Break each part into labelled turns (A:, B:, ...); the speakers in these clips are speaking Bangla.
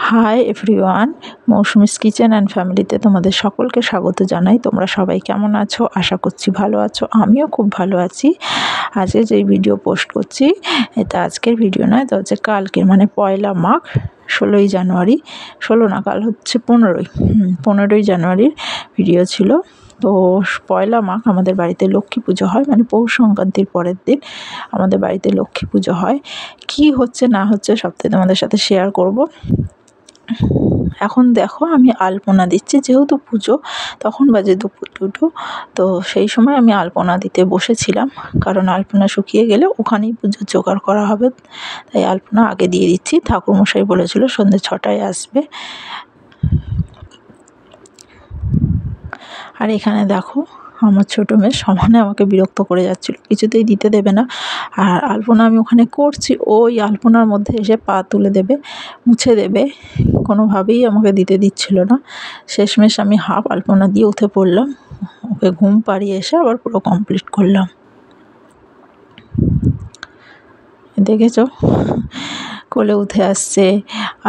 A: Hi everyone, Mousumi's kitchen and ফ্যামিলিতে তোমাদের সকলকে স্বাগত জানাই। তোমরা সবাই কেমন আছো? আশা করছি ভালো আছো। আমিও খুব ভালো আছি। আজকে যেই ভিডিও পোস্ট করছি এটা আজকের ভিডিও নয়, তো হচ্ছে কালকের, মানে পয়লা মাঘ, 16ই জানুয়ারি, 16 না, কাল হচ্ছে 15ই জানুয়ারির ভিডিও ছিল। তো পয়লা মাঘ আমাদের বাড়িতে লক্ষ্মী পুজো হয়, মানে পৌষ সংক্রান্তির পরের দিন আমাদের বাড়িতে লক্ষ্মী পুজো হয়। কি হচ্ছে না হচ্ছে সবটাই তোমাদের সাথে শেয়ার করব। এখন দেখো আমি আলপনা দিচ্ছি, যেহেতু পুজো, তখন বাজে দুপুর 2টো। তো সেই সময় আমি আলপনা দিতে বসেছিলাম, কারণ আলপনা শুকিয়ে গেলে ওখানেই পুজোর জোগাড় করা হবে, তাই আলপনা আগে দিয়ে দিচ্ছি। ঠাকুরমশাই বলেছিল সন্ধ্যে 6টায় আসবে। আর এখানে দেখো আমার ছোটো মেয়ে সমানে আমাকে বিরক্ত করে যাচ্ছিলো, কিছুতেই দিতে দেবে না। আর আলপনা আমি ওখানে করছি, ওই আলপনার মধ্যে এসে পা তুলে দেবে, মুছে দেবে, কোনোভাবেই আমাকে দিতে দিচ্ছিল না। শেষমেশ আমি হাফ আলপনা দিয়ে উঠে পড়লাম, ওকে ঘুম পাড়িয়ে এসে আবার পুরো কমপ্লিট করলাম। দেখেছো, কোলে উঠে আসছে,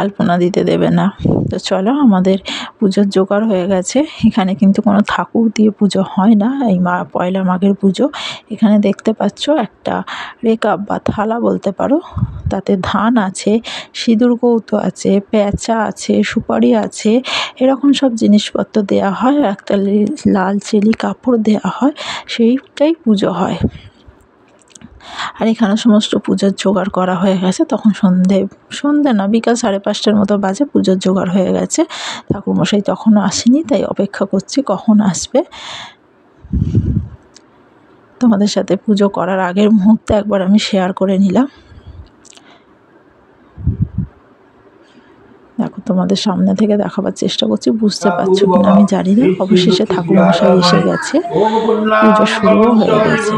A: আলপনা দিতে দেবে না। তো চলো, আমাদের পুজোর জোগাড় হয়ে গেছে। এখানে কিন্তু কোনো ঠাকুর দিয়ে পুজো হয় না, এই পয়লা মাঘের পুজো। এখানে দেখতে পাচ্ছ একটা রেকাব বা থালা বলতে পারো, তাতে ধান আছে, সিঁদুর কৌটো আছে, পেঁচা আছে, সুপারি আছে, এরকম সব জিনিসপত্র দেওয়া হয়। একটা লাল চেলি কাপড় দেওয়া হয়, সেইটাই পুজো হয়। আর এখানে সমস্ত পুজোর জোগাড় করা হয়ে গেছে। তখন সন্ধে না, বিকাল 5:30টার মতো বাজে, পুজোর জোগাড় হয়ে গেছে। ঠাকুরমশাই তখনও আসেনি, তাই অপেক্ষা করছি কখন আসবে। তোমাদের সাথে পুজো করার আগের মুহূর্তে একবার আমি শেয়ার করে নিলাম। দেখো, তোমাদের সামনে থেকে দেখাবার চেষ্টা করছি, বুঝতে পারছো কিনা আমি জানি না। অবশেষে ঠাকুরমশাই এসে গেছে, পুজো শুরুও হয়ে গেছে।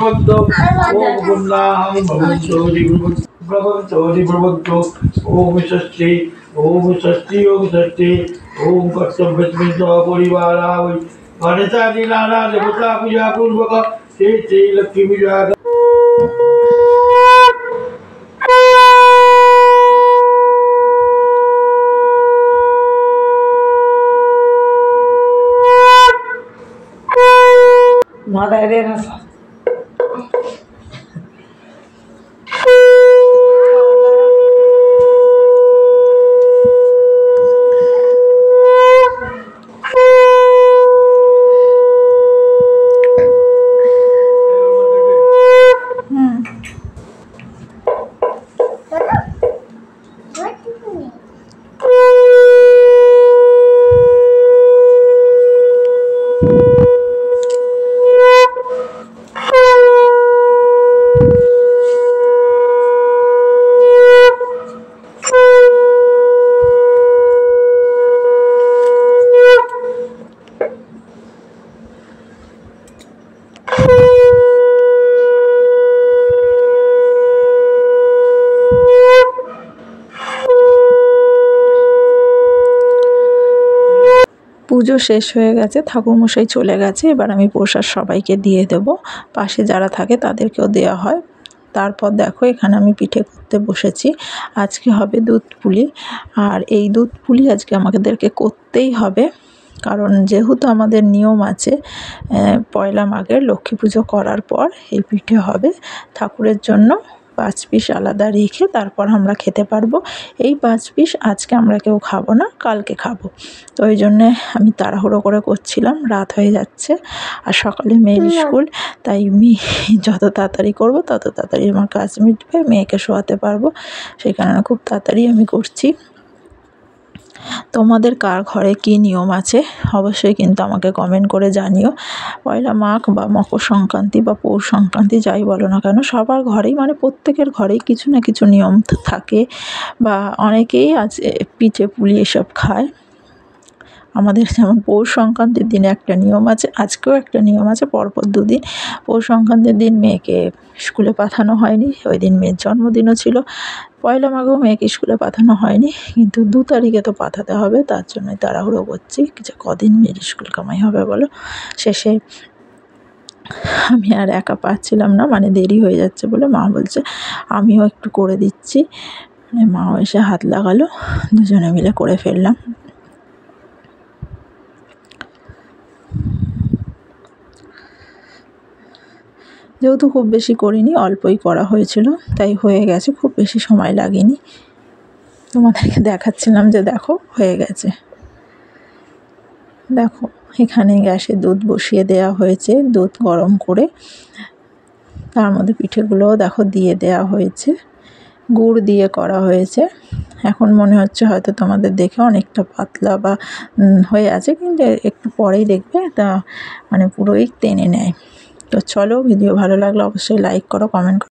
B: লক্ষ্মী পূজা মাথায় দেন।
A: পুজো শেষ হয়ে গেছে, ঠাকুরমশাই চলে গেছে। এবার আমি প্রসাদ সবাইকে দিয়ে দেব, পাশে যারা থাকে তাদেরকেও দেওয়া হয়। তারপর দেখো, এখানে আমি পিঠে করতে বসেছি। আজকে হবে দুধ পুলি, আর এই দুধ পুলি আজকে আমাদেরকে করতেই হবে, কারণ যেহেতু আমাদের নিয়ম আছে পয়লা মাঘের লক্ষ্মী পুজো করার পর এই পিঠে হবে। ঠাকুরের জন্য 5 পিস আলাদা রেখে তারপর আমরা খেতে পারবো। এই 5 পিস আজকে আমরা কেউ খাবো না, কালকে খাবো। তো ওই জন্যে আমি তাড়াহুড়ো করে করছিলাম, রাত হয়ে যাচ্ছে, আর সকালে মেয়ের স্কুল, তাই যত তাড়াতাড়ি করব তত তাড়াতাড়ি আমার কাজ মিটবে, মেয়েকে শোয়াতে পারবো। সেই কারণে খুব তাড়াতাড়ি আমি করছি। তোমাদের কার ঘরে কী নিয়ম আছে অবশ্যই কিন্তু আমাকে কমেন্ট করে জানিও। পয়লা মাঘ বা মকর সংক্রান্তি বা পৌষ সংক্রান্তি যাই বলো না কেন, সবার ঘরেই, মানে প্রত্যেকের ঘরেই কিছু না কিছু নিয়ম থাকে, বা অনেকেই আছে পিঠে পুলি এসব খায়। আমাদের যেমন পৌষ সংক্রান্তির দিনে একটা নিয়ম আছে, আজকেও একটা নিয়ম আছে, পরপর 2 দিন। পৌষ সংক্রান্তির দিন মেয়েকে স্কুলে পাঠানো হয়নি, ওই দিন মেয়ের জন্মদিনও ছিল। পয়লা মাঘেও মেয়েকে স্কুলে পাঠানো হয়নি, কিন্তু 2 তারিখে তো পাঠাতে হবে, তার জন্যই তাড়াহুড়ো করছি যে কদিন মেয়ের স্কুল কামাই হবে বলো। শেষে আমি আর একা পারছিলাম না, মানে দেরি হয়ে যাচ্ছে বলে মা বলছে আমিও একটু করে দিচ্ছি। মাও এসে হাত লাগালো, দুজনে মিলে করে ফেললাম। যেহেতু খুব বেশি করিনি, অল্পই করা হয়েছিল, তাই হয়ে গেছে, খুব বেশি সময় লাগেনি। তোমাদেরকে দেখাচ্ছিলাম যে দেখো হয়ে গেছে। দেখো এখানে গ্যাসে দুধ বসিয়ে দেওয়া হয়েছে, দুধ গরম করে তার মধ্যে পিঠেগুলোও দেখো দিয়ে দেওয়া হয়েছে, গুড় দিয়ে করা হয়েছে। এখন মনে হচ্ছে হয়তো তোমাদের দেখে অনেকটা পাতলা বা হয়ে আছে, কিন্তু একটু পরেই দেখবে এটা মানে পুরোই টেনে নেয়। তো চলো, ভিডিও ভালো লাগলে অবশ্যই লাইক করো, কমেন্ট করো।